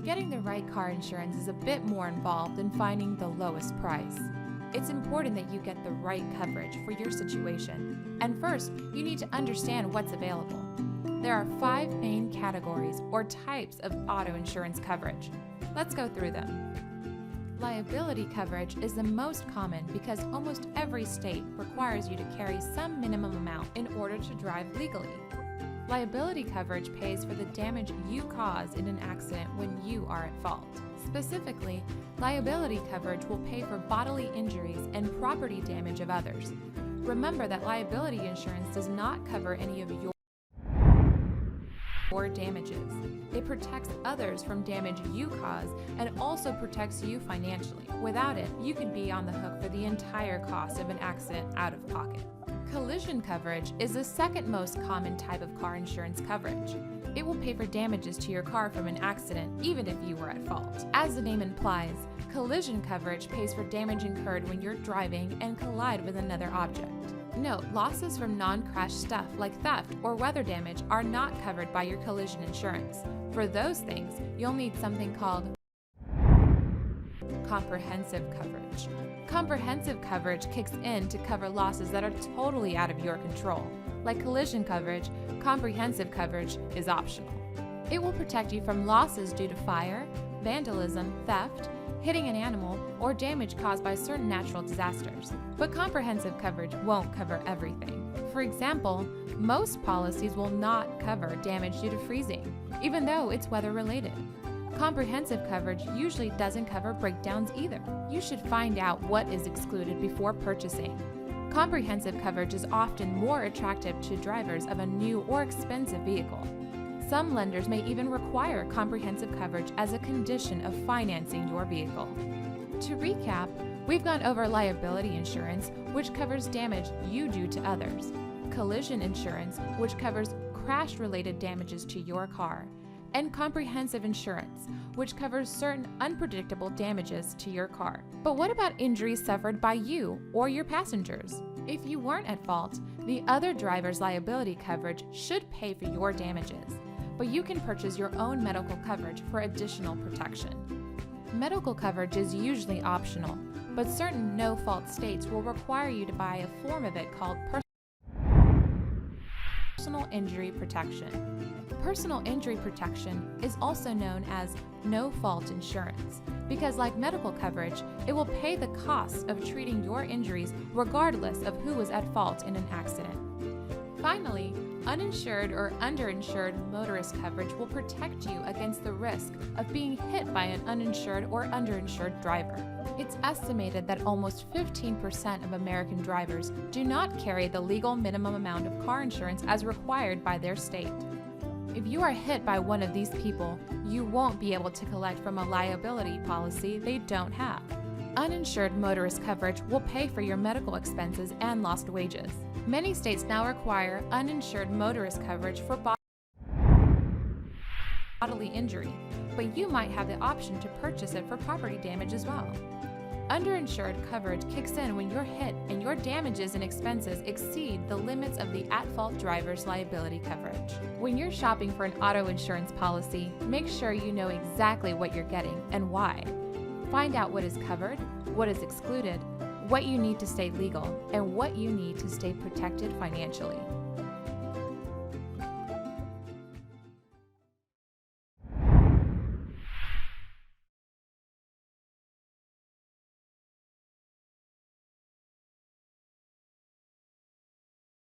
Getting the right car insurance is a bit more involved than finding the lowest price. It's important that you get the right coverage for your situation, and first, you need to understand what's available. There are 5 main categories or types of auto insurance coverage. Let's go through them. Liability coverage is the most common because almost every state requires you to carry some minimum amount in order to drive legally. Liability coverage pays for the damage you cause in an accident when you are at fault. Specifically, liability coverage will pay for bodily injuries and property damage of others. Remember that liability insurance does not cover any of your damages. It protects others from damage you cause and also protects you financially. Without it, you could be on the hook for the entire cost of an accident out of pocket. Collision coverage is the second most common type of car insurance coverage. It will pay for damages to your car from an accident, even if you were at fault. As the name implies, collision coverage pays for damage incurred when you're driving and collide with another object. Note, losses from non-crash stuff like theft or weather damage are not covered by your collision insurance. For those things, you'll need something called comprehensive coverage. Comprehensive coverage kicks in to cover losses that are totally out of your control. Like collision coverage, comprehensive coverage is optional. It will protect you from losses due to fire, vandalism, theft, hitting an animal, or damage caused by certain natural disasters. But comprehensive coverage won't cover everything. For example, most policies will not cover damage due to freezing, even though it's weather-related. Comprehensive coverage usually doesn't cover breakdowns either. You should find out what is excluded before purchasing. Comprehensive coverage is often more attractive to drivers of a new or expensive vehicle. Some lenders may even require comprehensive coverage as a condition of financing your vehicle. To recap, we've gone over liability insurance, which covers damage you do to others, collision insurance, which covers crash-related damages to your car, and comprehensive insurance, which covers certain unpredictable damages to your car. But what about injuries suffered by you or your passengers? If you weren't at fault, the other driver's liability coverage should pay for your damages, but you can purchase your own medical coverage for additional protection. Medical coverage is usually optional, but certain no-fault states will require you to buy a form of it called personal injury protection. Personal injury protection is also known as no-fault insurance because, like medical coverage, it will pay the cost of treating your injuries regardless of who was at fault in an accident. Finally, uninsured or underinsured motorist coverage will protect you against the risk of being hit by an uninsured or underinsured driver. It's estimated that almost 15% of American drivers do not carry the legal minimum amount of car insurance as required by their state. If you are hit by one of these people, you won't be able to collect from a liability policy they don't have. Uninsured motorist coverage will pay for your medical expenses and lost wages. Many states now require uninsured motorist coverage for bodily injury, but you might have the option to purchase it for property damage as well. Underinsured coverage kicks in when you're hit and your damages and expenses exceed the limits of the at-fault driver's liability coverage. When you're shopping for an auto insurance policy, make sure you know exactly what you're getting and why. Find out what is covered, what is excluded, what you need to stay legal, and what you need to stay protected financially.